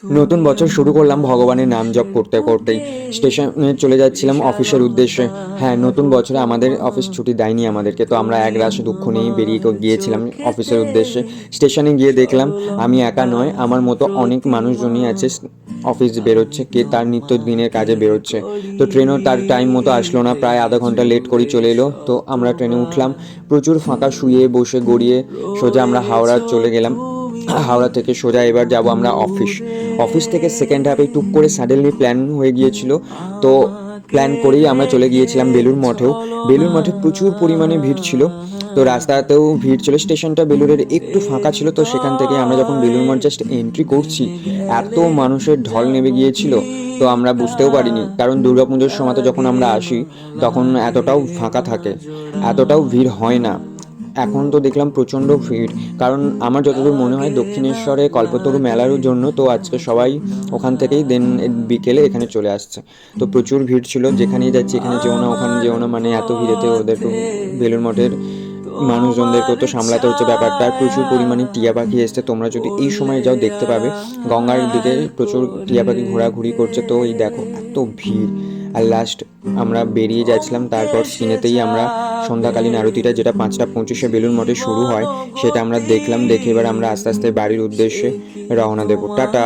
নতুন বছর শুরু করলাম ভগবানের নাম জপ করতে করতেই। স্টেশনে চলে যাচ্ছিলাম অফিসের উদ্দেশ্যে। হ্যাঁ, নতুন বছরে আমাদের অফিস ছুটি দেয়নি আমাদেরকে, তো আমরা এক রাশ দুঃখ নিয়ে বেরিয়ে গিয়েছিলাম অফিসের উদ্দেশ্যে। স্টেশনে গিয়ে দেখলাম আমি একা নয়, আমার মতো অনেক মানুষজনই আছে অফিস বেরোচ্ছে, কে তার নিত্য দিনের কাজে বেরোচ্ছে। তো ট্রেনও তার টাইম মতো আসলো না, প্রায় আধা ঘন্টা লেট করে চলে এলো। তো আমরা ট্রেনে উঠলাম, প্রচুর ফাঁকা, শুয়ে বসে গড়িয়ে সোজা আমরা হাওড়া চলে গেলাম। হাওড়া থেকে সোজা এবার যাব আমরা অফিস। অফিস থেকে সেকেন্ড হাফে টুক করে সাডেনলি প্ল্যান হয়ে গিয়েছিল। তো প্ল্যান করেই আমরা চলে গিয়েছিলাম বেলুড় মঠেও। বেলুড় মঠে প্রচুর পরিমাণে ভিড় ছিল, তো রাস্তাতেও ভিড় ছিল। স্টেশনটা বেলুড়ের একটু ফাঁকা ছিল, তো সেখান থেকে আমরা যখন বেলুড় মঠ জাস্ট এন্ট্রি করছি, এত মানুষের ঢল নেমে গিয়েছিল, তো আমরা বুঝতেও পারিনি। কারণ দুর্গাপুজোর সময় তো যখন আমরা আসি তখন এতটাও ফাঁকা থাকে, এতটাও ভিড় হয় না। এখন তো দেখলাম প্রচণ্ড ভিড়, কারণ আমার যতদূর মনে হয় দক্ষিণেশ্বরে কল্পতরু মেলার জন্য তো আজকে সবাই ওখান থেকেই দেন বিকেলে এখানে চলে আসছে। তো প্রচুর ভিড় ছিল, যেখানেই যাচ্ছি এখানে যেও না ওখানে যেও না, মানে এত ভিড়েতে ওদেরকে, বেলুড় মঠের মানুষজনদেরকেও তো সামলাতে হচ্ছে ব্যাপারটা। আর প্রচুর পরিমাণে টিয়া পাখি এসছে, তোমরা যদি এই সময় যাও দেখতে পাবে গঙ্গার দিকে প্রচুর টিয়া পাখি ঘোরাঘুরি করছে। তো এই দেখো এত ভিড়। আর লাস্ট আমরা বেরিয়ে যাচ্ছিলাম, তারপর সিনেতেই আমরা সন্ধ্যাকালীন আরতিটা, যেটা 5টা 25-এ বেলুড় মঠে শুরু হয়, সেটা আমরা দেখলাম। দেখে এবার আমরা আস্তে আস্তে বাড়ির উদ্দেশ্যে রওনা দেবো। টাটা।